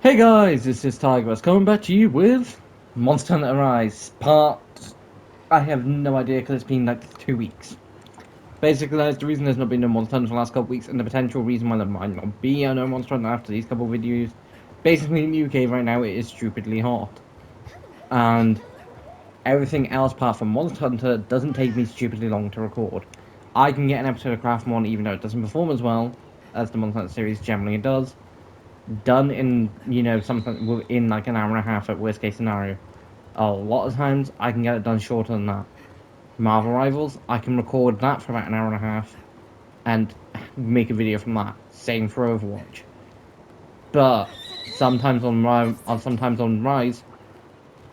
Hey guys, this is Tiger coming back to you with Monster Hunter Rise part. I have no idea because it's been like 2 weeks. Basically, that's the reason there's not been no Monster Hunter for the last couple of weeks, and the potential reason why there might not be no Monster Hunter after these couple of videos. Basically, in the UK right now, it is stupidly hot, and everything else apart from Monster Hunter doesn't take me stupidly long to record. I can get an episode of Craftmon even though it doesn't perform as well as the Monster Hunter series generally does done in something within like an hour and a half at worst case scenario. A lot of times I can get it done shorter than that. Marvel Rivals, I can record that for about an hour and a half and make a video from that. Same for Overwatch. But sometimes on Rise,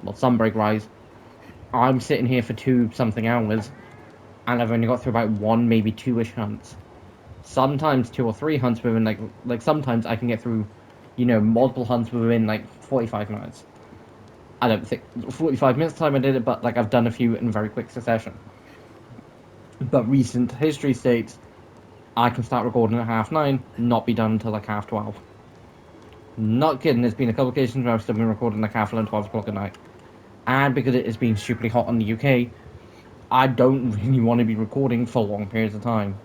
well, Sunbreak Rise, I'm sitting here for two something hours and I've only got through about one, maybe two-ish hunts. Sometimes two or three hunts within like sometimes I can get through, multiple hunts within like 45 minutes. I don't think 45 minutes time I did it, but like I've done a few in very quick succession. But recent history states I can start recording at 9:30, not be done until like 12:30. Not kidding. There's been a couple of occasions where I've still been recording like 11, 12 o'clock at night, and because it has been stupidly hot in the UK, I don't really want to be recording for long periods of time.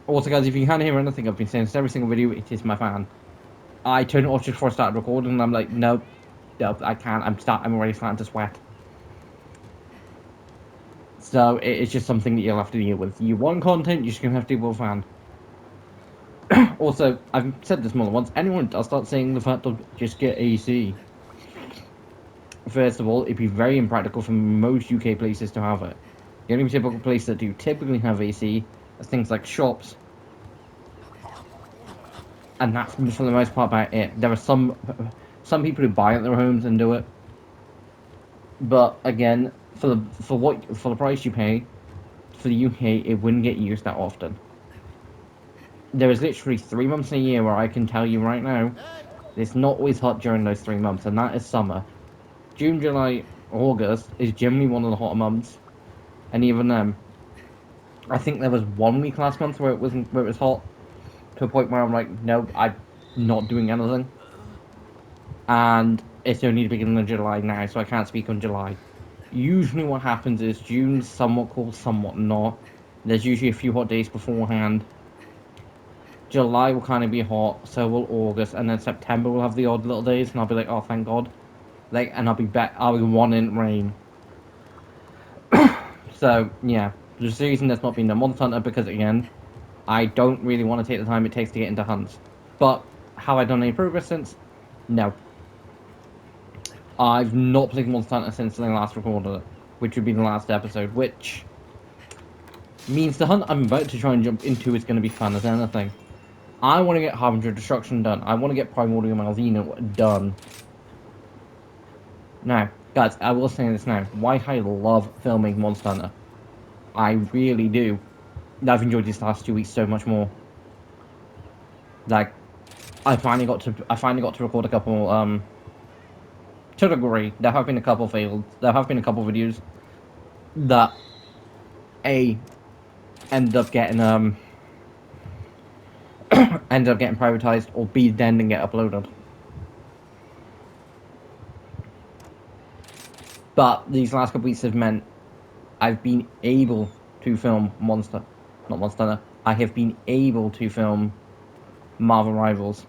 Also, guys, if you can't hear anything I've been saying in every single video, it is my fan. I turned it off just before I started recording, and I'm like, nope, nope, I can't. I'm already starting to sweat. So it's just something that you'll have to deal with. You want content, you're just gonna have to deal with fan. Also, I've said this more than once. Anyone does start saying the fact of just get AC. First of all, it'd be very impractical for most UK places to have it. The only typical place that do typically have AC are things like shops, and that's for the most part about it. There are some people who buy it at their homes and do it, but again, for the price you pay for the UK, it wouldn't get used that often. There is literally 3 months in a year where I can tell you right now, it's not always hot during those 3 months, and that is summer. June, July, August is generally one of the hotter months, and even then, I think there was 1 week last month where it was hot to a point where I'm like, no, I'm not doing anything, and it's only the beginning of July now, so I can't speak on July. Usually, what happens is June's somewhat cool, somewhat not. There's usually a few hot days beforehand. July will kind of be hot, so will August, and then September will have the odd little days, and I'll be like, oh, thank God. Like, and I'll be wanting rain. So, yeah. There's a reason there's not been a Monster Hunter, because again, I don't really want to take the time it takes to get into hunts. But, have I done any progress since? No. I've not played Monster Hunter since I last recorded it, which would be the last episode, which means the hunt I'm about to try and jump into is going to be fun as anything. I want to get Harbinger Destruction done. I want to get Primordial Malvino done. Now, guys, I will say this now. Why I love filming Monster Hunter. I really do. I've enjoyed these last 2 weeks so much more. Like, I finally got to record a couple. To a degree, there have been a couple failed. There have been a couple videos that ended up getting privatized, or B then and get uploaded. But these last couple weeks have meant I've been able to film not Monster Hunter. I have been able to film Marvel Rivals.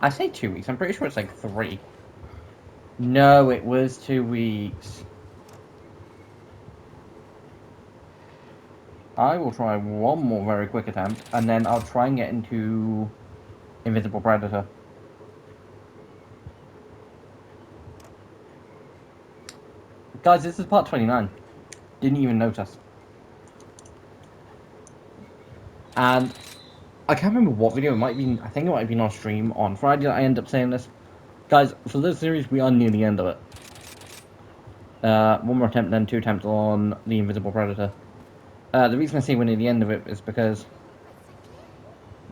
I say 2 weeks. I'm pretty sure it's like 3. No, it was 2 weeks. I will try one more very quick attempt, and then I'll try and get into Invisible Predator. Guys, this is part 29. Didn't even notice. And I can't remember what video it might have been. I think it might have been on stream on Friday that I end up saying this. Guys, for this series, we are near the end of it. One more attempt, then 2 attempts on the Invisible Predator. The reason I say we're near the end of it is because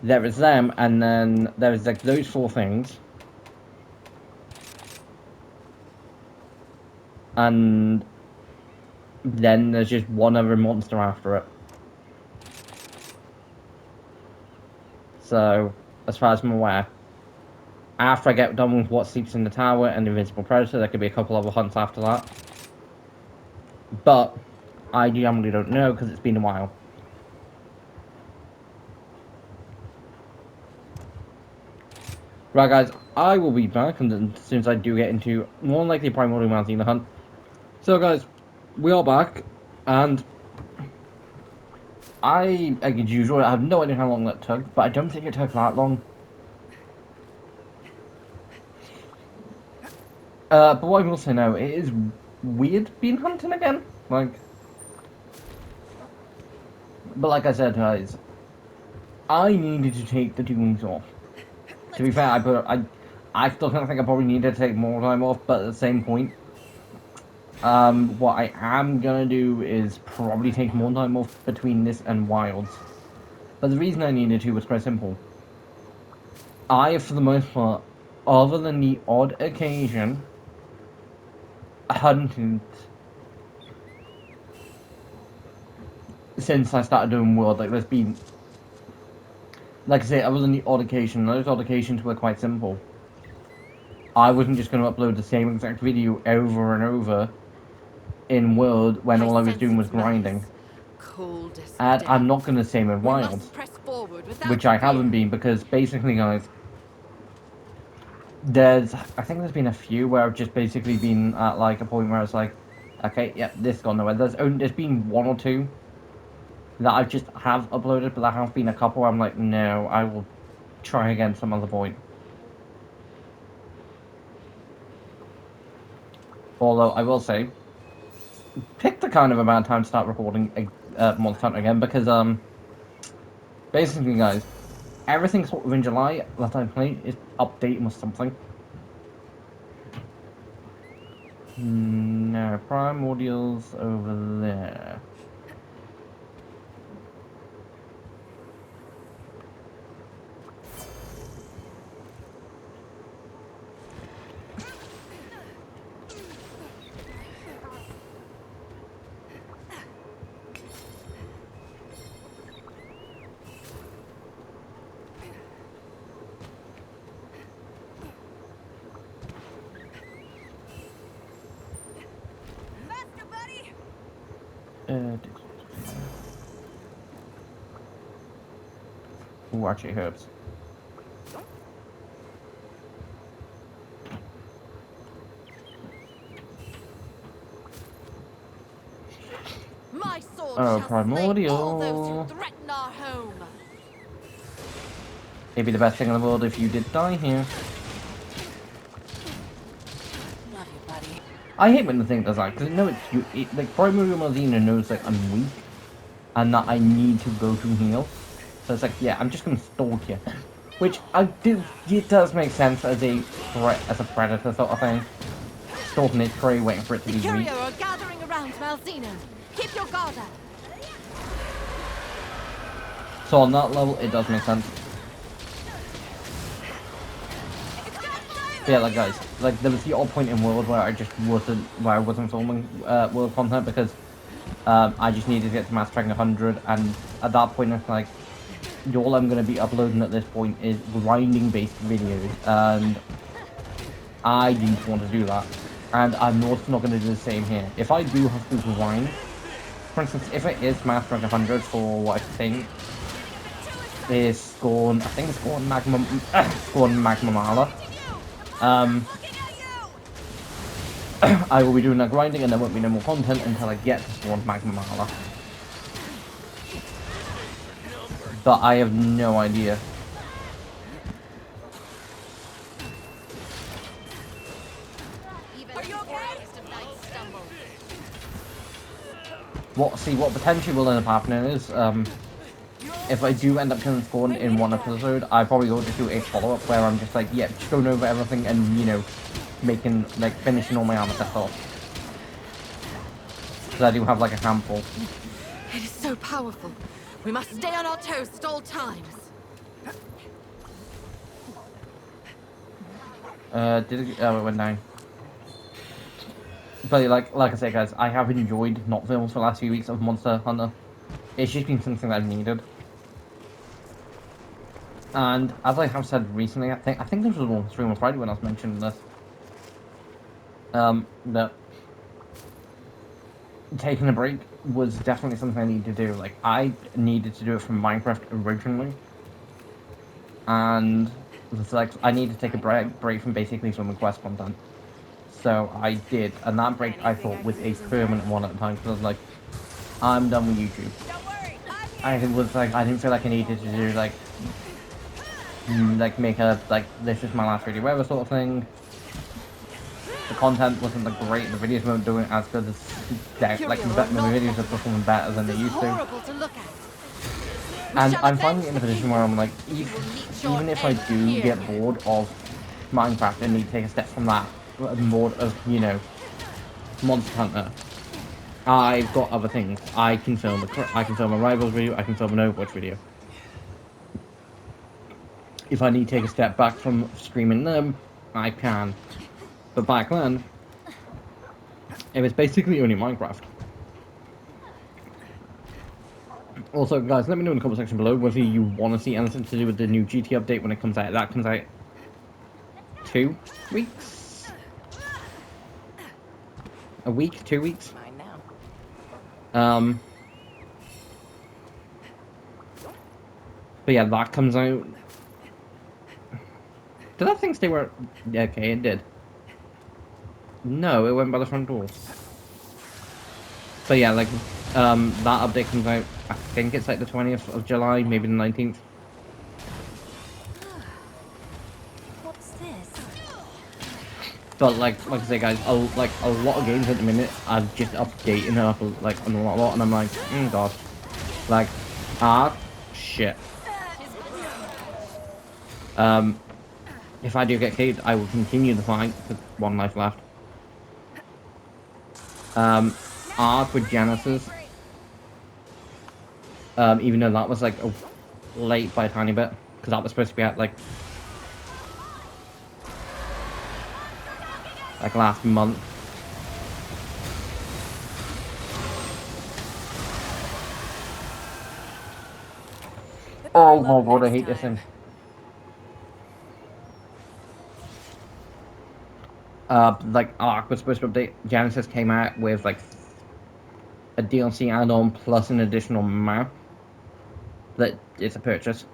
there is them, and then there is like those 4 things. And then there's just one other monster after it. So, as far as I'm aware. After I get done with What Sleeps in the Tower and the Invisible Predator, there could be a couple other hunts after that. But I generally don't know because it's been a while. Right, guys, I will be back and as soon as I do get into more likely Primordial Mountain hunt. So, guys, we are back, and I, as usual, I have no idea how long that took, but I don't think it took that long. But what I will say now, it is weird being hunting again. But like I said, guys, I needed to take the 2 weeks off. To be fair, I still kind of think I probably need to take more time off, but at the same point, what I am gonna do is probably take more time off between this and Wilds. But the reason I needed to was quite simple. I, for the most part, other than the odd occasion, hunted since I started doing World. Like, there's been, like I say, other than the odd occasion, those odd occasions were quite simple. I wasn't just going to upload the same exact video over and over in World when all I was doing was grinding. And I'm not going to say in Wilds, which I haven't been, because basically, guys, I think there's been a few where I've just basically been at like a point where it's like, okay, yeah, this gone nowhere. There's been 1 or 2 that I just have uploaded, but there have been a couple where I'm like, no, I will try again some other point. Although I will say, pick the kind of amount of time to start recording Monster Hunter again, because basically, guys, everything sort of in July that I played is updating with something. No, Primordials over there. Ooh, actually herbs. My sword Oh, shall Primordial. slay all those who threaten our home. It'd be the best thing in the world if you did die here. Love you, buddy. I hate when the thing does that, because like, Primordial Mazina knows that I'm weak, and that I need to go to heal. So it's like, yeah, I'm just gonna stalk you. Which, it does make sense as a predator sort of thing. Stalking its prey, waiting for it to be The weak. Curio are gathering around Malzeno. Keep your guard up. So on that level, it does make sense. But yeah, like guys, like there was the odd point in World where I wasn't filming World content because I just needed to get to Mass Rank 100, and at that point it's like, all I'm going to be uploading at this point is grinding based videos, and I didn't want to do that. And I'm also not going to do the same here. If I do have to grind, for instance, if it is Mass Rank 100 for what I think is Scorn, I think it's Scorn Magma Mala. I will be doing that grinding, and there won't be no more content until I get to Scorn Magma Mala. But I have no idea. What potentially will end up happening is, if I do end up killing Scorn in one episode, I probably will just do a follow-up where I'm just like, yeah, just going over everything and, you know, finishing all my armor sets off. Because I do have, like, a handful. It is so powerful. We must stay on our toes at all times. Oh, it went down. But like I say, guys, I have enjoyed not films for the last few weeks of Monster Hunter. It's just been something that I've needed. And as I have said recently, I think this was on Stream on Friday when I was mentioning this. That taking a break was definitely something I needed to do. Like, I needed to do it from Minecraft originally, and it's like I needed to take a break from basically filming quest content. So I did, and that break I thought was a permanent one at the time because I was like, I'm done with YouTube. Don't worry, I'm I here. was like, I didn't feel like I needed to do like make a like this is my last video ever sort of thing. The content wasn't like great. The videos weren't doing as good as like Superior or my not, videos are performing better than they this is used to. horrible to look at. We And shall I'm avenge finally in a the position king. where I'm like, You will meet your even if I end do here. get bored of Minecraft and need to take a step from that, more of Monster Hunter, I've got other things. I can film a Rivals video. I can film an Overwatch video. If I need to take a step back from streaming them, I can. But back then, it was basically only Minecraft. Also, guys, let me know in the comment section below whether you want to see anything to do with the new GT update when it comes out. That comes out 2 weeks? A week? 2 weeks? Mine now. But yeah, that comes out. Did that thing stay where? Yeah, okay, it did. No, it went by the front door. But yeah, like, that update comes out. I think it's like the 20th of July, maybe the 19th. What's this? But like I say, guys, a lot of games at the minute are just updating up like on a lot, and I'm like, god, like, shit. If I do get killed, I will continue the fight with 1 life left. Arc with Genesis. Even though that was like late by a tiny bit, because that was supposed to be at like last month. Oh my god, I hate this thing. Like Arc was supposed to update. Genesis came out with like a DLC add-on plus an additional map that it's a purchase.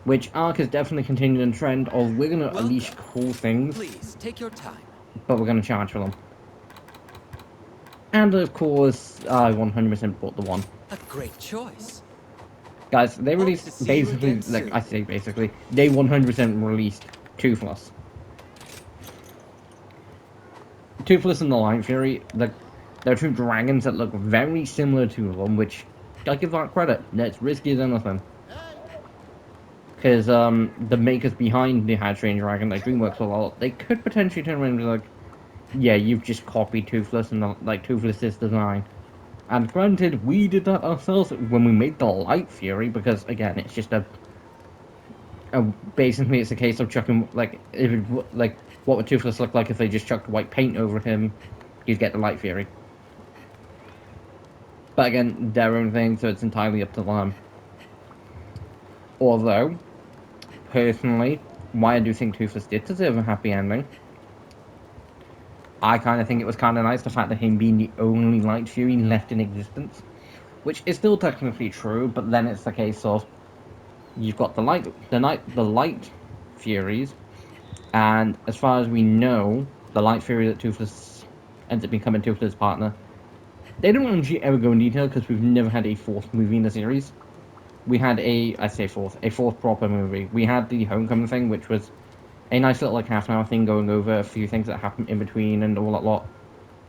Which Arc is definitely continuing the trend of we're gonna unleash cool things. Please take your time. But we're gonna charge for them. And of course, I 100% bought the one. A great choice. Guys, they released basically, like I say basically, they 100% released Toothless. Toothless and the Light Fury, like, they're 2 dragons that look very similar to them, which, I give that credit, that's risky as anything. Because, the makers behind the How to Train Your Dragon, like DreamWorks a lot, they could potentially turn around and be like, yeah, you've just copied Toothless and, like, Toothless's design. And granted, we did that ourselves when we made the Light Fury, because, again, it's just basically it's a case of chucking, like, what would Toothless look like if they just chucked white paint over him? You'd get the Light Fury. But again, their own thing, so it's entirely up to them. Although, personally, why I do think Toothless did deserve a happy ending, I kind of think it was kind of nice, the fact that him being the only Light Fury left in existence. Which is still technically true, but then it's the case of, you've got the Light Furies, and as far as we know, the Light Fury that Toothless ends up becoming Toothless' partner, they don't actually ever go in detail because we've never had a 4th movie in the series. We had a 4th proper movie. We had the Homecoming thing, which was a nice little like half-an-hour thing going over a few things that happened in between and all that lot.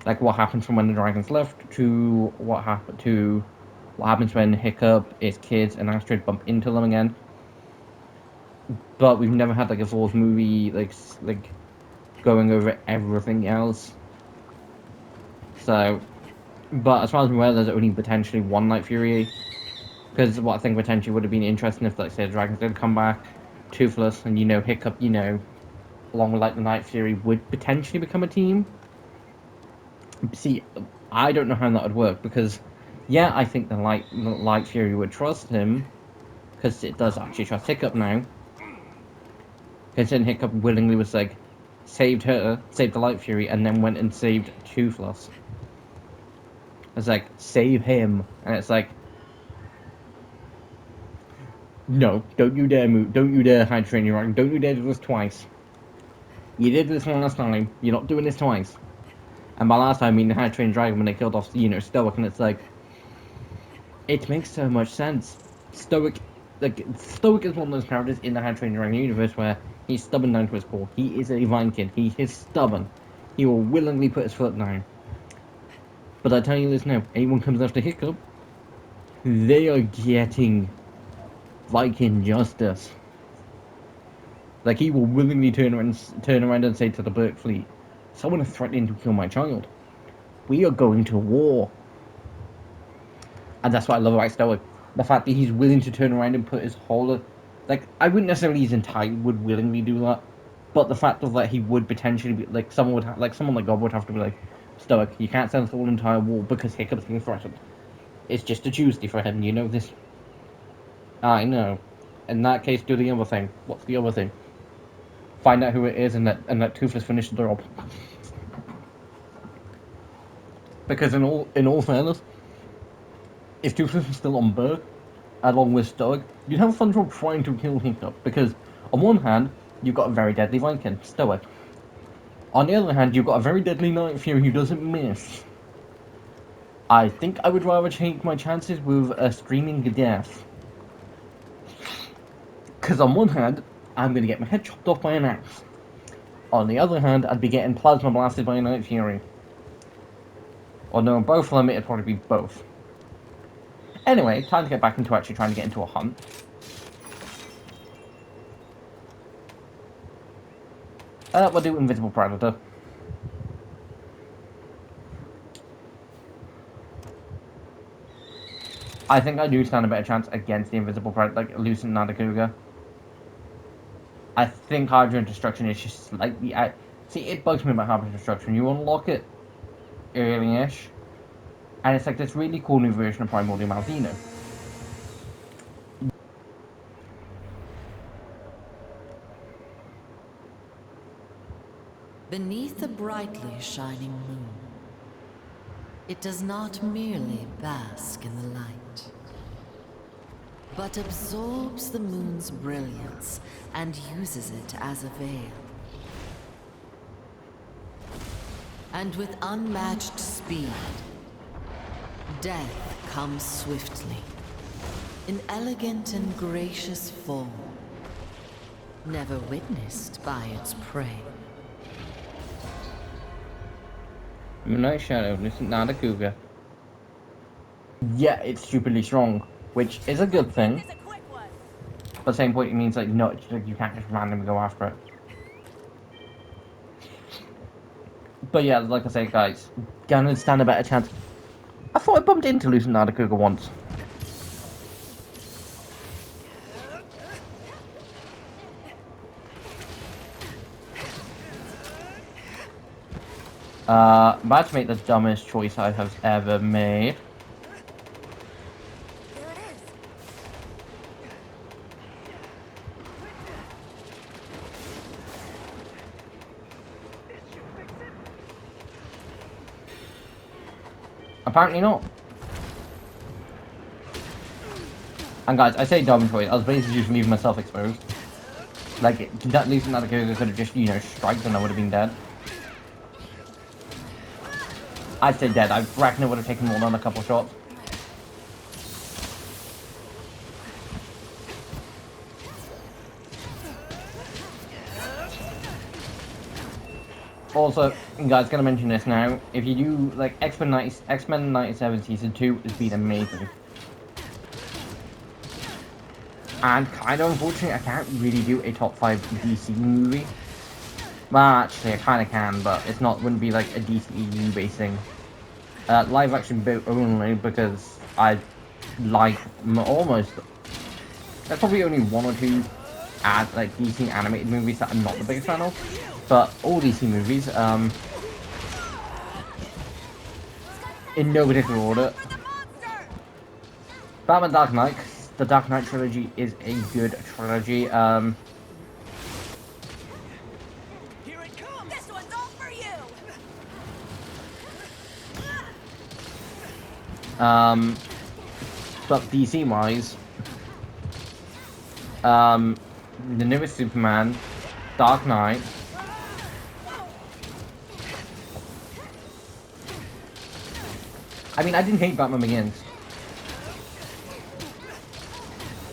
Like what happened from when the dragons left to what happens when Hiccup, his kids, and Astrid bump into them again. But we've never had like a 4th movie like going over everything else. So, but as far as I'm aware, there's only potentially 1 Night Fury. Because what I think potentially would have been interesting if, like, say, the dragons did come back, Toothless, and Hiccup, along with like the Night Fury, would potentially become a team. See, I don't know how that would work because, yeah, I think the Light Fury would trust him, because it does actually trust Hiccup now. Considering Hiccup willingly was like, saved the Light Fury, and then went and saved Toothless. It's like, save him. And it's like, no, don't you dare move, don't you dare hide training dragon, don't you dare do this twice. You did this one last time, you're not doing this twice. And by last time I mean the hide training dragon when they killed off, Stoic, and it's like, it makes so much sense. Stoic is one of those characters in the hide training dragon universe where he's stubborn down to his core. He is a Vinekin, he is stubborn. He will willingly put his foot down. But I tell you this now, anyone comes after Hiccup, they are getting Viking justice. Like, he will willingly turn around and say to the Burke fleet, someone is threatening to kill my child. We are going to war. And that's what I love about Stoic. The fact that he's willing to turn around and put his whole... Like, I wouldn't necessarily his entire would willingly do that. But the fact of that he would potentially be... Like, someone like God would have to be like, Stoic, you can't send the whole entire war because Hiccup's being threatened. It's just a Tuesday for him, you know this? I know. In that case, do the other thing. What's the other thing? Find out who it is and let Toothless finish the job. Because in all fairness, if Toothless was still on Burke, along with Stoic, you'd have a fun job trying to kill Hiccup. Because on one hand, you've got a very deadly Viking, Stoic. On the other hand, you've got a very deadly Night Fury who doesn't miss. I think I would rather take my chances with a Screaming Death. Because on one hand, I'm going to get my head chopped off by an axe. On the other hand, I'd be getting plasma blasted by a Night Fury. Although on both of them, it'd probably be both. Anyway, time to get back into actually trying to get into a hunt. We'll do Invisible Predator. I think I do stand a better chance against the Invisible Predator, like Lucent Nadakuga. I think Hydra Destruction is just slightly out. See, it bugs me about Hydra Destruction. You unlock it early-ish, and it's like this really cool new version of Primordial Malvino. Beneath a brightly shining moon, it does not merely bask in the light, but absorbs the moon's brilliance and uses it as a veil. And with unmatched speed, death comes swiftly, in elegant and gracious form, never witnessed by its prey. Moonlight Shadow, Lucent Nadakuga. Yeah, it's stupidly strong, which is a good thing. But at the same point, it means like, no, like, you can't just randomly go after it. But yeah, like I say, guys, gonna stand a better chance. I thought I bumped into Lucent Nadakuga once. About to make the dumbest choice I have ever made. Apparently not. And guys, I say dumb choice. I was basically just leaving myself exposed. Like, that Lucent Nadakuga could have just, you know, striked and I would have been dead. I'd say dead. I reckon it would have taken more than a couple shots. Also, guys, gonna mention this now. If you do, like, X-Men 97 Season 2 has been amazing. And kind of unfortunately, I can't really do a top 5 DC movie. Well, actually, I kind of can, but it's not, wouldn't be like a DCEU basing. Live action bit only, because I like almost... There's probably only one or two like DC animated movies that I'm not the biggest fan of. But all DC movies, in no particular order. Batman Dark Knight, the Dark Knight trilogy is a good trilogy. Here it comes! This one's all for you! But DC-wise, the newest Superman, Dark Knight, I mean, I didn't hate Batman Begins.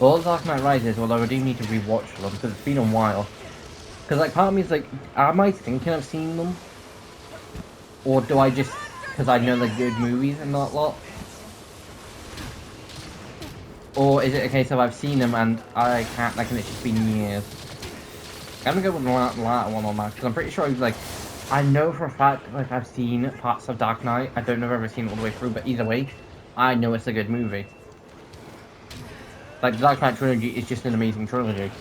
Or Dark Knight Rises, although I do need to rewatch them because it's been a while. Because like part of me is like, am I thinking I've seen them? Or do I just, because I know they're good movies and that lot? Or is it a case of I've seen them and I can't, like, and it's just been years? I'm gonna go with the latter one on that, because I'm pretty sure I was like, I know for a fact, like, I've seen parts of Dark Knight. I don't know if I've ever seen it all the way through, but either way, I know it's a good movie. Like, the Dark Knight trilogy is just an amazing trilogy.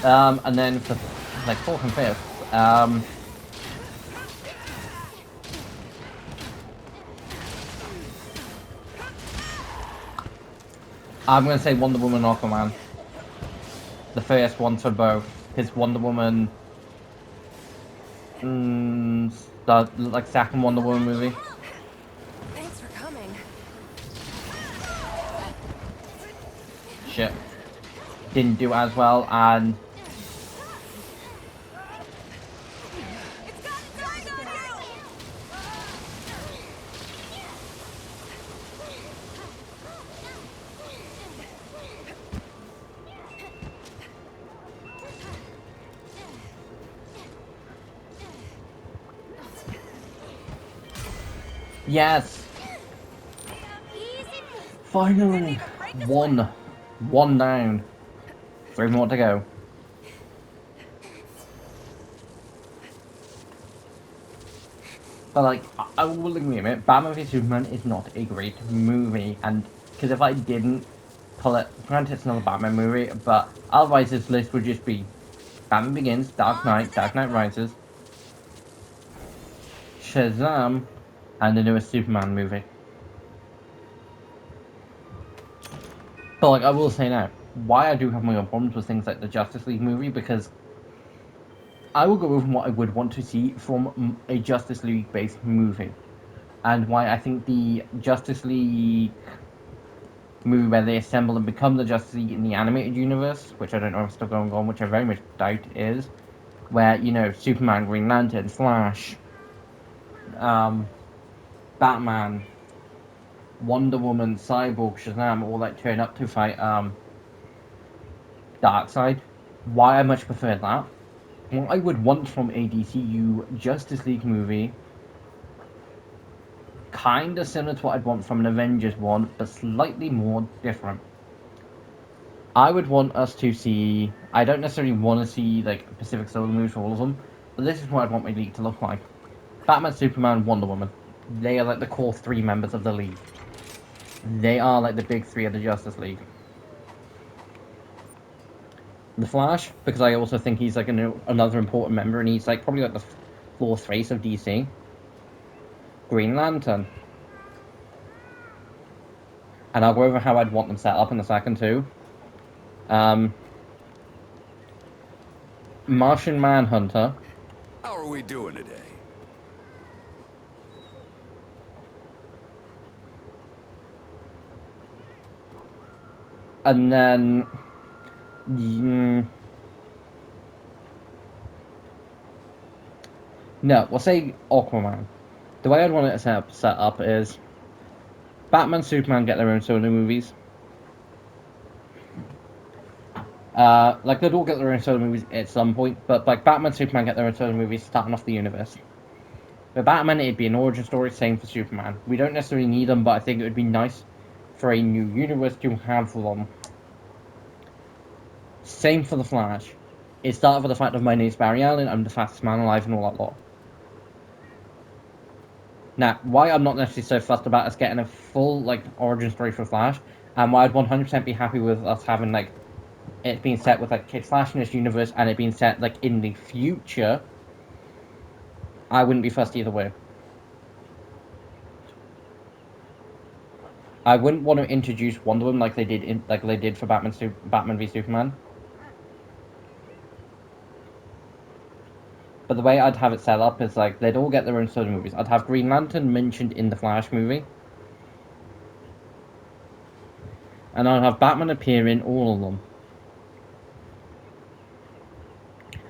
And then for, like, 4th and 5th, I'm gonna say Wonder Woman and Aquaman. The first one for both. Because Wonder Woman... the, like, second Wonder Woman movie. Thanks for coming. Shit. Didn't do as well, and... It's got its eyes on you! Yes! Finally! One down. 3 more to go. But like, I will admit, Batman v Superman is not a great movie, and because if I didn't pull it, granted it's another Batman movie, but otherwise this list would just be Batman Begins, Dark Knight, Dark Knight Rises, Shazam, and the newest Superman movie. But like, I will say now, why I do have my own problems with things like the Justice League movie, because I will go over what I would want to see from a Justice League based movie, and why I think the Justice League movie where they assemble and become the Justice League in the animated universe, which I don't know if it's still going on, which I very much doubt is, where, you know, Superman, Green Lantern, Flash, Batman, Wonder Woman, Cyborg, Shazam, all like turn up to fight Darkseid. Why I much prefer that. What I would want from a DCU Justice League movie, kinda similar to what I'd want from an Avengers one, but slightly more different. I would want us to see, I don't necessarily want to see like Pacific Solar movies for all of them, but this is what I'd want my league to look like. Batman, Superman, Wonder Woman. They are like the core 3 members of the league. They are like the big 3 of the Justice League. The Flash, because I also think he's like another important member, and he's like probably like the 4th face of DC. Green Lantern. And I'll go over how I'd want them set up in a second too. Martian Manhunter. How are we doing today? And then... no, we'll say Aquaman. The way I'd want it set up is... Batman, Superman get their own solo movies. Like, they'd all get their own solo movies at some point, but like Batman, Superman get their own solo movies starting off the universe. For Batman, it'd be an origin story, same for Superman. We don't necessarily need them, but I think it would be nice for a new universe to have them. Same for the Flash. It started with the fact of my name's Barry Allen, I'm the fastest man alive, and all that lot. Now, why I'm not necessarily so fussed about us getting a full, like, origin story for Flash, and why I'd 100% be happy with us having, like, it being set with, like, Kid Flash in this universe, and it being set, like, in the future, I wouldn't be fussed either way. I wouldn't want to introduce Wonder Woman like they did for Batman v Superman. But the way I'd have it set up is like they'd all get their own solo movies. I'd have Green Lantern mentioned in the Flash movie, and I'd have Batman appear in all of them.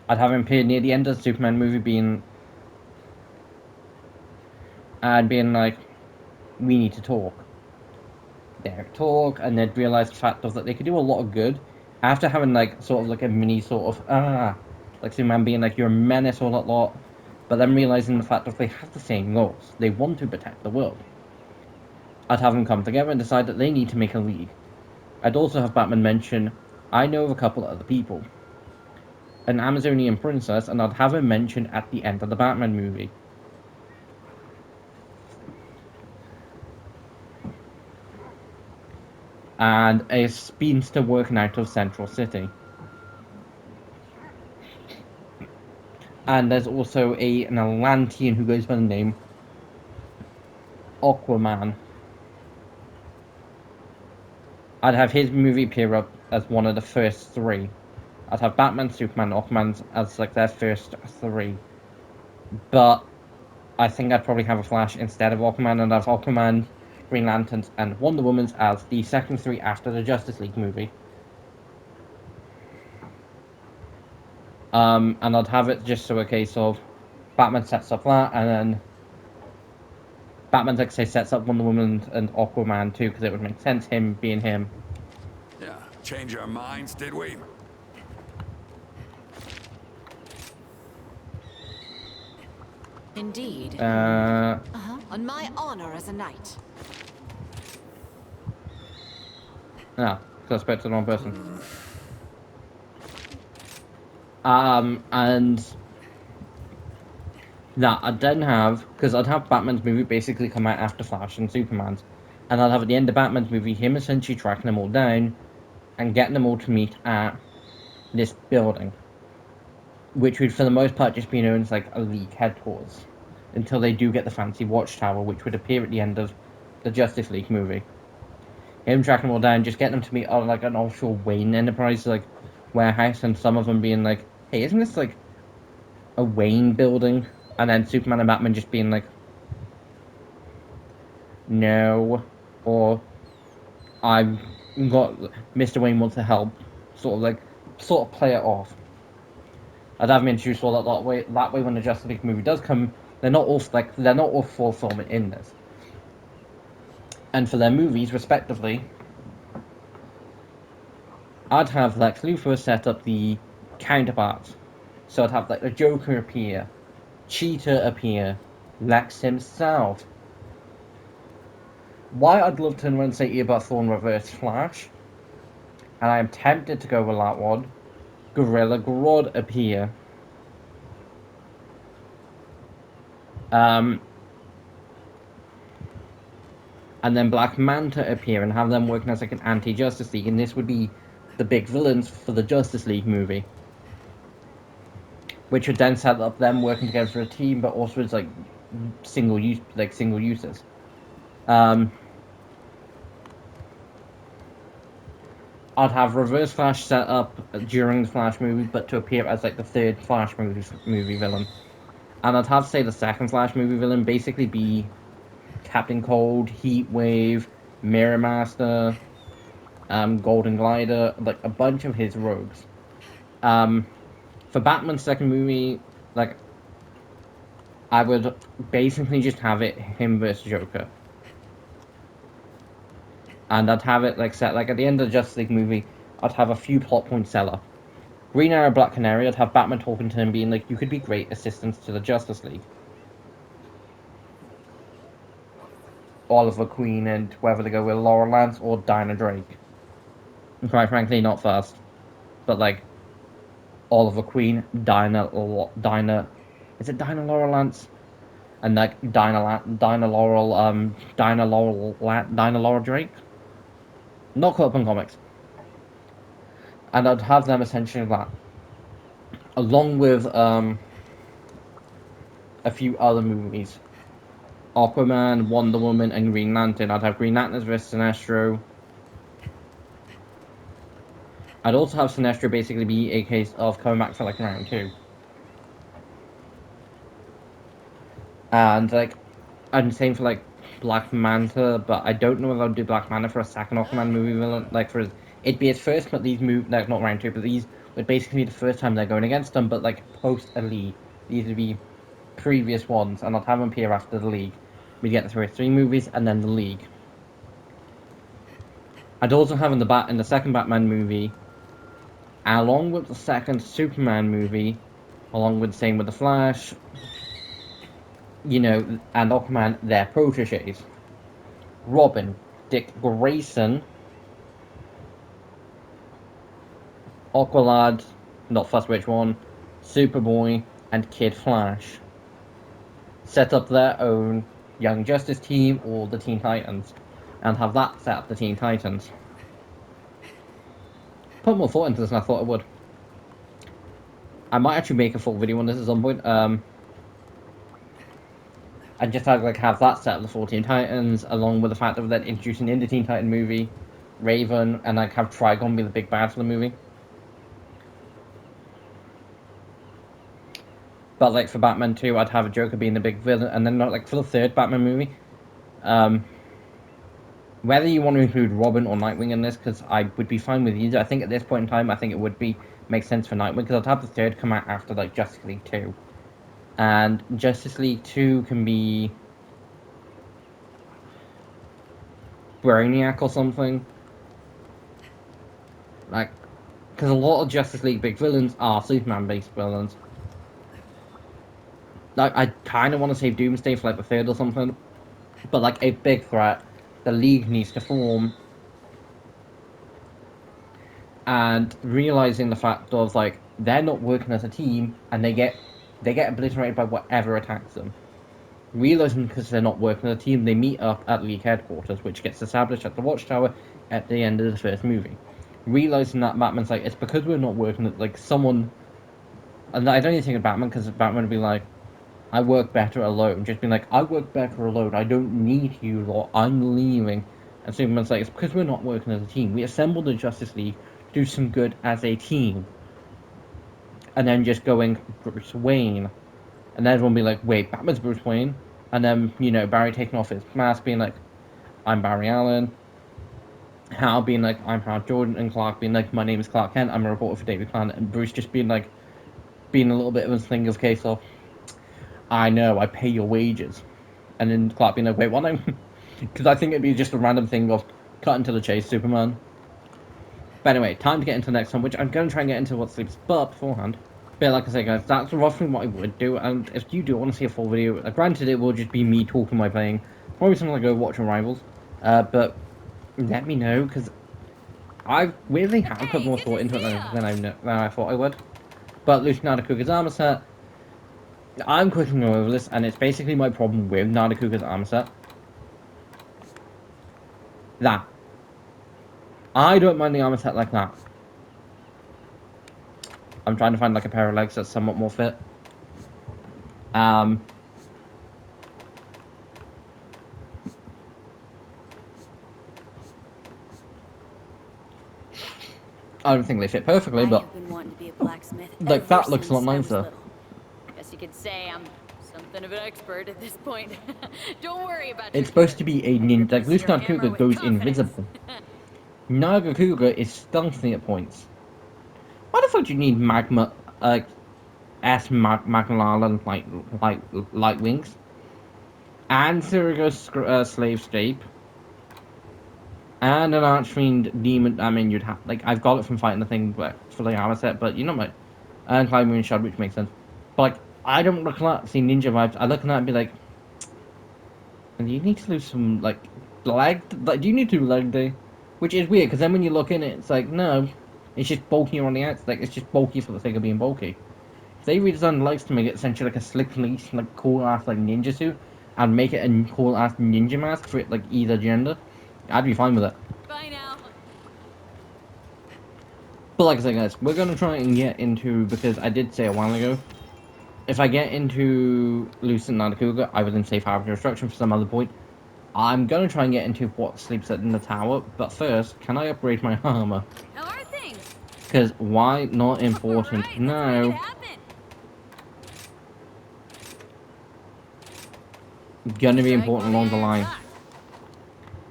I'd have him appear near the end of the Superman movie, being like, "We need to talk." They'd talk, and they'd realize the fact of that they could do a lot of good after having like sort of like a mini sort of like Superman being like, "You're a menace," all that lot, but then realizing the fact that they have the same goals. They want to protect the world. I'd have them come together and decide that they need to make a league. I'd also have Batman mention, "I know of a couple of other people, an Amazonian princess," and I'd have him mention at the end of the Batman movie. And a speedster working out of Central City. And there's also an Atlantean who goes by the name Aquaman. I'd have his movie appear up as one of the first three. I'd have Batman, Superman, Aquaman as like their first three. But I think I'd probably have a Flash instead of Aquaman, and have Aquaman, Green Lanterns, and Wonder Woman's as the second three after the Justice League movie. And I'd have it just so a case of Batman sets up that, and then Batman, like say, sets up Wonder Woman and Aquaman too, because it would make sense him being him. Yeah, change our minds, did we? Indeed. Uh, On my honor as a knight. because I spoke to the wrong person. And that I'd then have, because I'd have Batman's movie basically come out after Flash and Superman's, and I'd have at the end of Batman's movie him essentially tracking them all down and getting them all to meet at this building, which would for the most part just be known as like a League headquarters, until they do get the fancy watchtower, which would appear at the end of the Justice League movie. Him tracking them all down, just getting them to meet on like an offshore Wayne Enterprise like warehouse, and some of them being like, "Hey, isn't this like a Wayne building?" And then Superman and Batman just being like, "No," or "I've got Mr. Wayne wants to help," sort of play it off. I'd have them introduced all that way. That way, when the Justice League movie does come, they're not all full film in this. And for their movies, respectively, I'd have Lex Luthor set up the counterparts. So I'd have like the Joker appear, Cheetah appear, Lex himself. Why I'd love to turn around and say about Thorn Reverse Flash, and I am tempted to go with that one, Gorilla Grodd appear. And then Black Manta appear and have them working as like an anti-Justice League, and this would be the big villains for the Justice League movie, which would then set up them working together for a team, but also as like single uses. I'd have Reverse Flash set up during the Flash movie, but to appear as like the third Flash movie villain, and I'd have say the second Flash movie villain basically be Captain Cold, Heatwave, Mirror Master, Golden Glider, like a bunch of his rogues. For Batman's second movie, like, I would basically just have it him versus Joker. And I'd have it like set like at the end of the Justice League movie, I'd have a few plot points set up. Green Arrow, Black Canary, I'd have Batman talking to him being like, "You could be great assistants to the Justice League." Oliver Queen, and whether they go with Laura Lance or Dinah Drake. And quite frankly, not first. But like Oliver Queen, Dinah, is it Dinah Laura Lance? And like Dinah Laura Drake? Not caught up in comics. And I'd have them essentially that. Along with a few other movies Aquaman, Wonder Woman, and Green Lantern. I'd have Green Lantern versus Sinestro. I'd also have Sinestro basically be a case of coming back for like round 2. And like, and same for like Black Manta, but I don't know if I'll do Black Manta for a second Aquaman movie villain. Like it'd be his first, but these move like not round 2, but these would basically be the first time they're going against them. But like post a league, these would be previous ones, and I'd have them appear after the league. We get the first 3 movies and then the league. I'd also have in the second Batman movie, along with the second Superman movie, along with the same with the Flash, you know, and Aquaman, their proteges. Robin, Dick Grayson, Aqualad, not fussed which one, Superboy, and Kid Flash. Set up their own Young Justice team or the Teen Titans, and have that set up the Teen Titans. Put more thought into this than I thought I would. I might actually make a full video on this at some point. And just have that set of the 14 Titans, along with the fact that they're introducing in the Teen Titan movie, Raven, and like have Trigon be the big bad for the movie. But like for Batman 2, I'd have a Joker being the big villain, and then like for the third Batman movie, whether you want to include Robin or Nightwing in this, because I would be fine with either. I think at this point in time, I think it would make sense for Nightwing, because I'd have the third come out after like Justice League 2. And Justice League 2 can be Brainiac or something. Like, because a lot of Justice League big villains are Superman-based villains. Like, I kind of want to save Doomsday for like the third or something. But like a big threat, the League needs to form. And realizing the fact of like they're not working as a team, and they get obliterated by whatever attacks them. Realizing because they're not working as a team, they meet up at League headquarters, which gets established at the Watchtower at the end of the first movie. Realizing that Batman's like, it's because we're not working at like someone. And I don't even think of Batman, because Batman would be like, I work better alone. Just being like, I work better alone. I don't need you lot. I'm leaving. And Superman's like, it's because we're not working as a team. We assembled the Justice League to do some good as a team. And then just going Bruce Wayne. And then everyone be like, wait, Batman's Bruce Wayne? And then, you know, Barry taking off his mask, being like, I'm Barry Allen. Hal being like, I'm Hal Jordan. And Clark being like, my name is Clark Kent. I'm a reporter for Daily Planet. And Bruce just being like, being a little bit of a thing of case of, I know, I pay your wages. And then Clark being like, wait, what now? Because I think it'd be just a random thing of cutting to the chase, Superman. But anyway, time to get into the next one, which I'm going to try and get into what sleeps. But beforehand, but like I say, guys, that's roughly what I would do. And if you do want to see a full video, granted, it will just be me talking my playing. Probably something like go watch Rivals. But let me know, because I really have put more thought into it than I thought I would. But Lucent Nadakuga's armor set, I'm quickly going over this, and it's basically my problem with Nadakuga's armor set. That. I don't mind the armor set like that. I'm trying to find like a pair of legs that's somewhat more fit. I don't think they fit perfectly, but I've been wanting to be a blacksmith like ever that looks a lot since I was nicer. little. Guess you could say I'm something of an expert at this point. Don't worry about It's supposed to be a ninja. Like Lucent Nadakuga goes confidence. invisible. Nadakuga is stealthy at points. Why the fuck do you need magma, Magnalan light wings? And Sirius slave scape. And an archfiend demon. I mean, you'd have like I've got it from fighting the thing for the armor set, but you know what? And Climb Moon Shard, which makes sense. But like, I don't look at that, see ninja vibes. I look at that and be like, and you need to lose some like leg. Like, do you need to leg day? Which is weird, because then when you look in it, it's like no, it's just bulkier on the outside. Like it's just bulky for the sake of being bulky. If they redesigned the legs to make it essentially like a slick fleece, like cool ass like ninja suit, and make it a cool ass ninja mask for it like either gender, I'd be fine with it. Bye now. But like I said, guys, we're gonna try and get into, because I did say a while ago, if I get into Lucent Cougar, I was in safe harbor construction for some other point. I'm gonna try and get into what sleeps in the tower, but first, can I upgrade my armor? How are things? Because why not important? All right, let's make it No. happen. Gonna be Strike important along the and line. lock.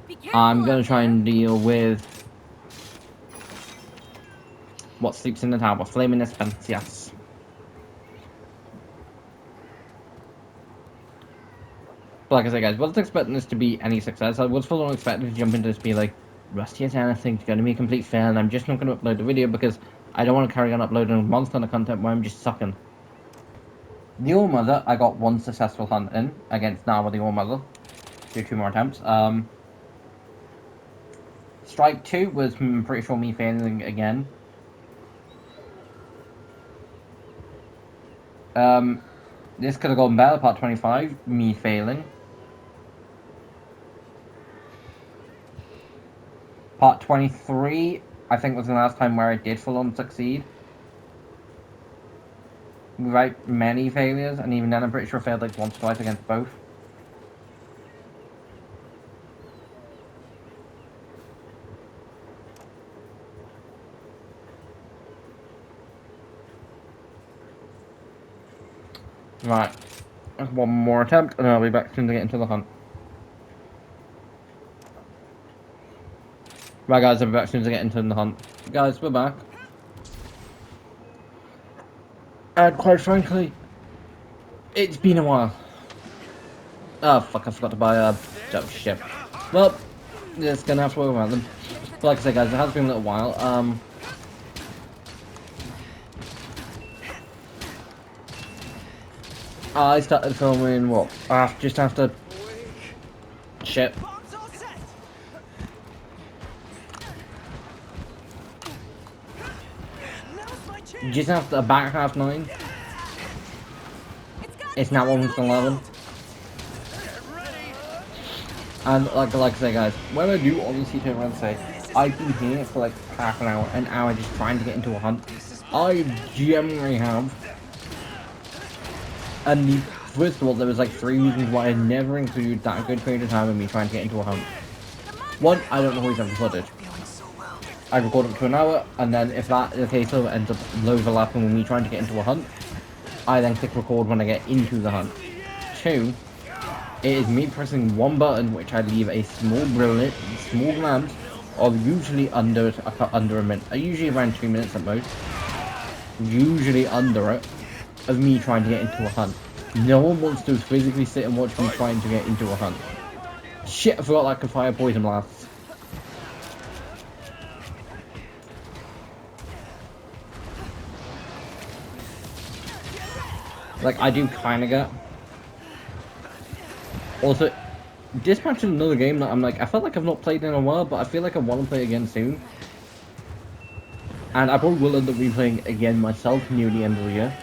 Be careful I'm gonna up try there. and deal with what sleeps in the tower. Flaming Expense, yes. But like I said, guys, wasn't expecting this to be any success. I was full on expecting to jump into this be like, rusty as anything, it's gonna be a complete fail, and I'm just not gonna upload the video because I don't want to carry on uploading a monster ton of content where I'm just sucking. The All Mother, I got one successful hunt in against Narwa the All Mother. Do 2 more attempts. Strike 2 was, I'm pretty sure, me failing again. This could have gone better, part 25, me failing. Part 23, I think was the last time where I did full on succeed. Without many failures, and even then I'm pretty sure I failed like once or twice against both. Right, one more attempt, and I'll be back soon to get into the hunt. Right guys, I'll be back soon to get into the hunt. Guys, we're back. And quite frankly, it's been a while. Oh fuck, I forgot to buy a jump ship. Well, just gonna have to work around them. But like I said guys, it has been a little while. I started filming, what, just after shit. Just after about 9:30. It's now almost 11. And like I say guys, when I do honestly turn around and say, I've been here for like half an hour just trying to get into a hunt. I generally have. And first of all, there was like 3 reasons why I never included that good period of time of me trying to get into a hunt. One, I don't always have the footage. I record up to an hour, and then if that is the case of ends up overlapping with me trying to get into a hunt, I then click record when I get into the hunt. 2, it is me pressing one button which I leave a small glance of usually under a minute, usually around 2 minutes at most, usually under it, of me trying to get into a hunt. No one wants to physically sit and watch me trying to get into a hunt. Shit, I forgot that I could fire poison blasts. Like, I do kinda get. Also, Dispatch is another game that I'm like, I felt like I've not played in a while, but I feel like I want to play again soon. And I probably will end up replaying again myself near the end of the year.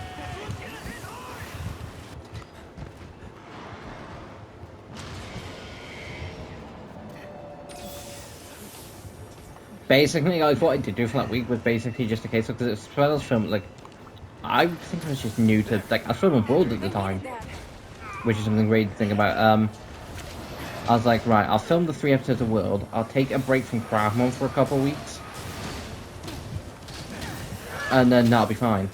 Basically, guys, what I did do for that week was basically just a case of, because it's Spells film, like, I think I was just new to, like, I was filming World at the time, which is something great to think about. I was like, right, I'll film the 3 episodes of World, I'll take a break from Craftmon for a couple of weeks, and then that'll be fine.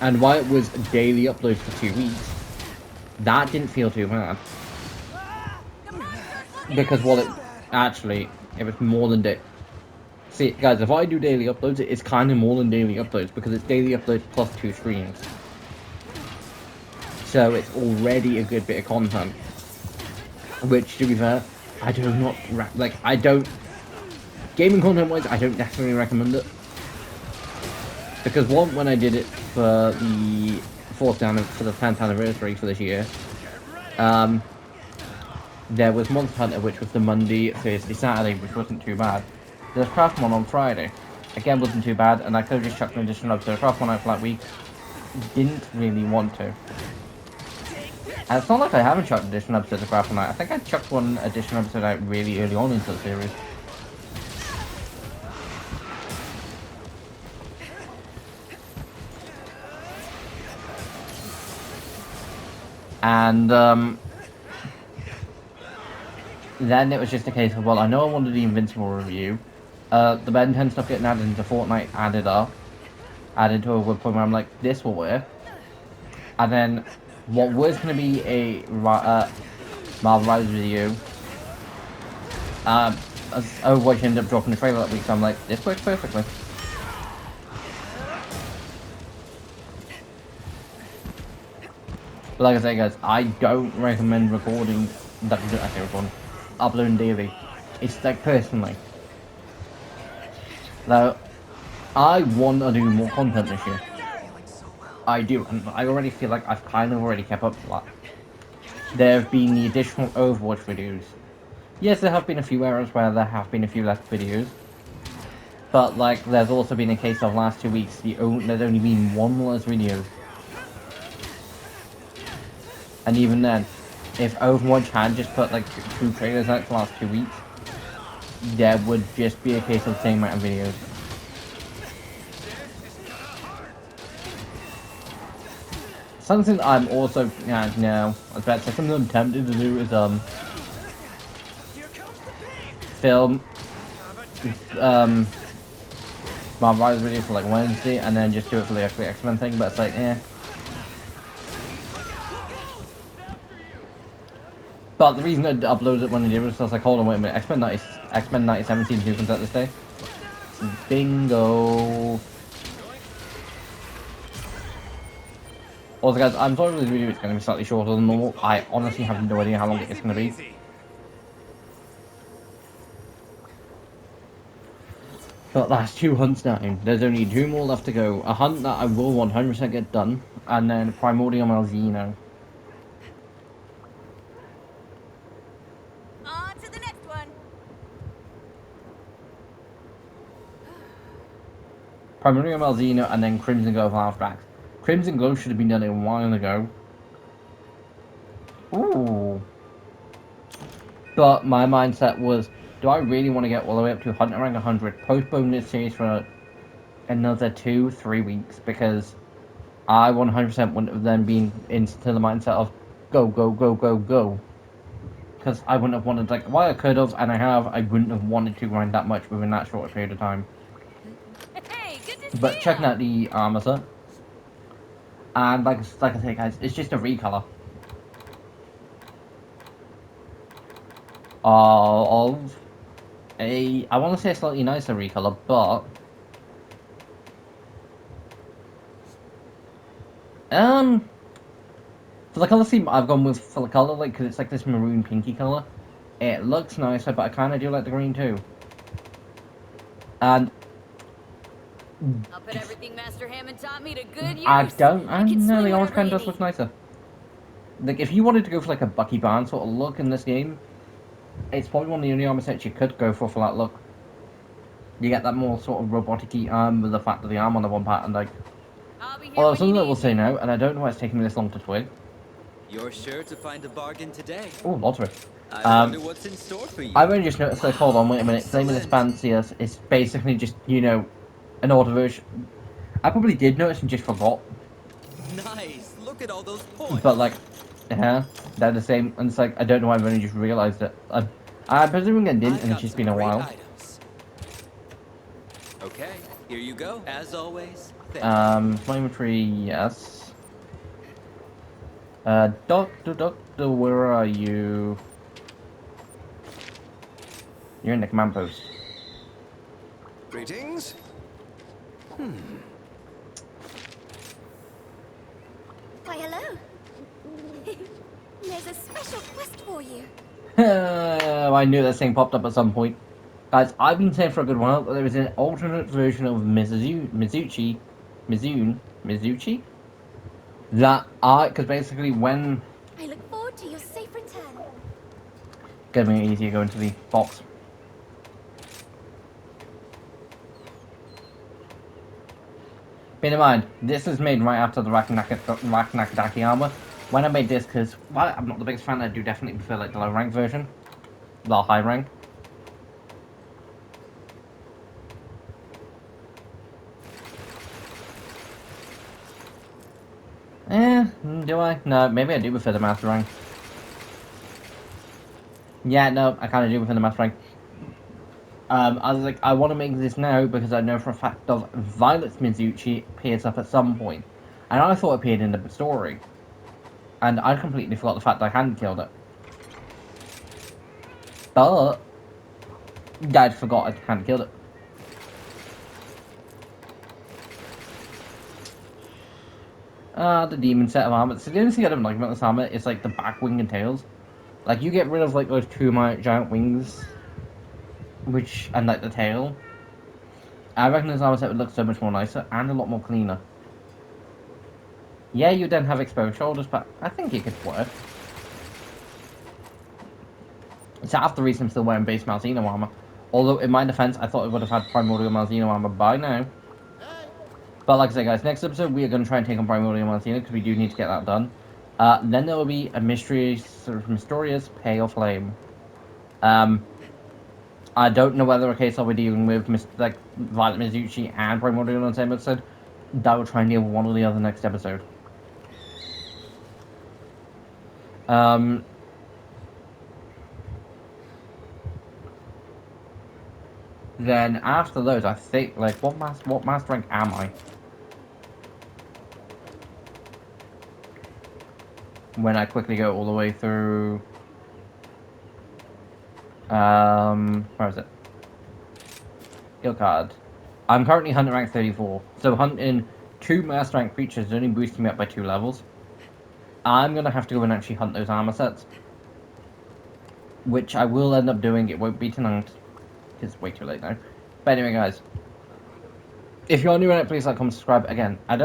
And while it was daily uploads for 2 weeks, that didn't feel too bad. Because, well, it was more than day. See, guys, if I do daily uploads, it's kind of more than daily uploads, because it's daily uploads plus 2 streams. So it's already a good bit of content. Which, to be fair, I do not, gaming content-wise, I don't necessarily recommend it. Because one, when I did it for the 10th anniversary for this year, there was Monster Hunter, which was the Monday, Thursday, Saturday, which wasn't too bad. There's Craftmon on Friday. Again, wasn't too bad, and I could have just chucked an additional episode of Craftmon out for that week. Didn't really want to. And it's not like I haven't chucked additional episodes of Craftmon out. I think I chucked one additional episode out really early on into the series. And then it was just a case of, well, I know I wanted the Invincible review. The Ben 10 stuff getting added into Fortnite added to a good point where I'm like, this will work. And then what was going to be a Marvel Rise video, Overwatch ended up dropping the trailer that week, so I'm like, this works perfectly. But like I say, guys, I don't recommend recording, uploading daily. It's like, personally. Though, I want to do more content this year. I do, and I already feel like I've kind of already kept up to that. There have been the additional Overwatch videos. Yes, there have been a few errors where there have been a few less videos. But, like, there's also been a case of last 2 weeks, there's only been one less video. And even then, if Overwatch had just put, like, 2 trailers out for the last 2 weeks, there would just be a case of the same amount of videos. Something I'm also, no, I was about to say, something I'm tempted to do is, film, Marvel Rise video for, like, Wednesday, and then just do it for the actual X-Men thing, but it's like, eh. But the reason I uploaded it when I did was I was like, hold on, wait a minute, X-Men 97 season 2 comes out this day. Bingo! Also, guys, I'm sorry for this video, it's going to be slightly shorter than normal. I honestly have no idea how long it's going to be. But that's 2 hunts down. There's only 2 more left to go. A hunt that I will 100% get done, and then Primordial Malzeno. On to the next one. Primordial Malzeno, and then Crimson Glow halfbacks. Crimson Glow should have been done a while ago. Ooh. But my mindset was, do I really want to get all the way up to Hunter rank 100, postpone this series for another 2-3 weeks, because I 100% wouldn't have then been into the mindset of go, go, go, go, go. Because I wouldn't have wanted, like, while I could have, and I wouldn't have wanted to grind that much within that short period of time. Hey, good to see But checking out the armor set, and like I say, guys, it's just a recolor of a, I want to say a slightly nicer recolor, but for the color scheme I've gone with, for the color, like, because it's like this maroon pinky color. It looks nicer, but I kind of do like the green too. And I'll put everything Master Hammond taught me to good use. I don't, You can no, swing the orange wherever pen you does need. look nicer. Like, if you wanted to go for like a Bucky Barnes sort of look in this game, it's probably one of the only armor sets you could go for that look. You get that more sort of robotic-y arm with the fact of the arm on the one part, and like, I'll be here although when something you I will need say me. now, and I don't know why it's taking me this long to twig. You're sure to find a bargain today. Oh, lots of it. I wonder what's in store for you. I've only just noticed, like, hold on, wait a minute, Flame and Expansius is basically just, you know, an auto version. I probably did notice and just forgot, Nice. Look at all those points. but like, yeah, they're the same, and it's like, I don't know why I've only just realised it. I'm presuming I didn't, I've and it's got just some been a great while. items. Okay, here you go. As always. Thank Flametry, yes. Doctor, where are you? You're in the command post. Greetings. Why, hello. There's a special quest for you. I knew that thing popped up at some point. Guys, I've been saying for a good while that there is an alternate version of Mizuchi? That because basically when... I look forward to your safe return. Gonna be easier going to the box. Bear in mind, this is made right after the Rakanakadaki armor. When I made this, because while I'm not the biggest fan, I do definitely prefer like the low rank version. The high rank. Do I? No, maybe I do prefer the master rank. Yeah, no, I kind of do prefer the master rank. I was like, I want to make this now because I know for a fact of Violet Mizuchi appears up at some point. And I thought it appeared in the story. And I completely forgot the fact that I hadn't killed it. But I forgot I hadn't killed it. The demon set of armor. So the only thing I don't like about this armor is like the back wing and tails. Like you get rid of like those two giant wings, and like the tail. I reckon this armor set would look so much more nicer and a lot more cleaner. Yeah, you then have exposed shoulders, but I think it could work. So after the reason I'm still wearing base Malzeno armor. Although in my defense, I thought it would have had Primordial Malzeno armor by now. But like I said, guys, next episode we are going to try and take on Primordial Malzeno because we do need to get that done. Then there will be a mysterious pale flame. I don't know whether a case I'll be dealing with Violet Mizuchi and Primordial on the same episode. I will try and deal with one or the other next episode. Then after those, I think like what master rank am I? When I quickly go all the way through, where is it? Skill card. I'm currently hunting rank 34, so hunting 2 master rank creatures is only boosting me up by 2 levels. I'm gonna have to go and actually hunt those armor sets, which I will end up doing. It won't be tonight. It's way too late now. But anyway, guys, if you're new on it, please like, comment, subscribe. Again, I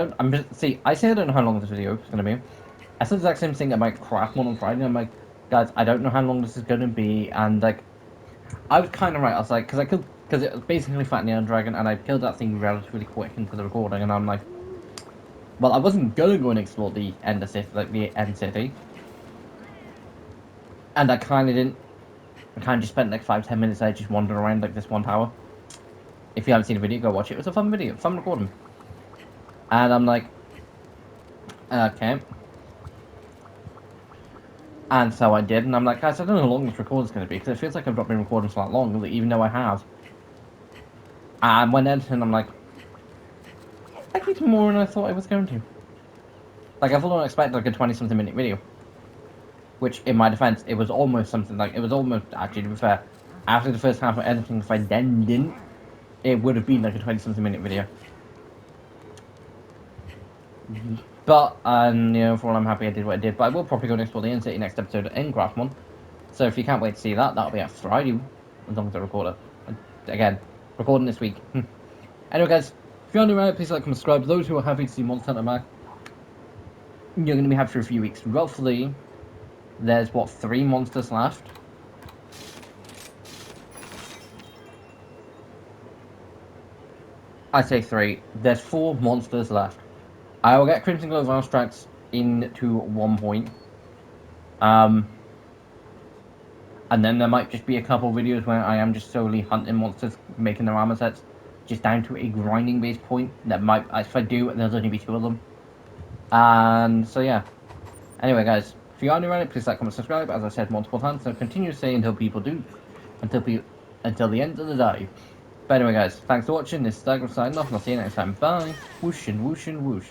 say I don't know how long this video is gonna be. I said the exact same thing about craft one on Friday. I'm like, guys, I don't know how long this is gonna be, and like, I was kind of right. I was like, because it was basically Fat Neon Dragon, and I killed that thing relatively quick into the recording, and I'm like, well, I wasn't gonna go and explore the End City, the End City, and I kind of didn't. I kind of just spent like 5-10 minutes there just wandering around like this one tower. If you haven't seen the video, go watch it. It was a fun video, fun recording. And I'm like, okay. And so I did, and I'm like, guys, I don't know how long this recording's going to be, because it feels like I've not been recording for that long, even though I have. And when editing, I'm like, I keep more than I thought I was going to. Like, I fully expected like a 20-something minute video. Which, in my defense, it was almost something like, it was almost, actually, to be fair, after the first half of editing, if I then didn't, it would have been like a 20-something minute video. But, you know, for all I'm happy I did what I did. But I will probably go and explore the End City next episode in Craft 1. So if you can't wait to see that, that'll be out Friday, as long as I record it. Again, recording this week. Anyway, guys, if you're new around, please like and subscribe. Those who are happy to see Monster Hunter back, you're going to be happy for a few weeks. Roughly, there's, what, 3 monsters left? I say 3. There's 4 monsters left. I will get Crimson Glow Vast Tracks into one point. And then there might just be a couple videos where I am just solely hunting monsters, making their armor sets, just down to a grinding base point. That might, if I do, there'll only be 2 of them. And so yeah. Anyway, guys, if you are new around it, please like, comment, subscribe. As I said multiple times, so continue to say until people do, until the end of the day. But anyway, guys, thanks for watching. This is Stagger signing off, and I'll see you next time. Bye. Whoosh and whoosh and whoosh.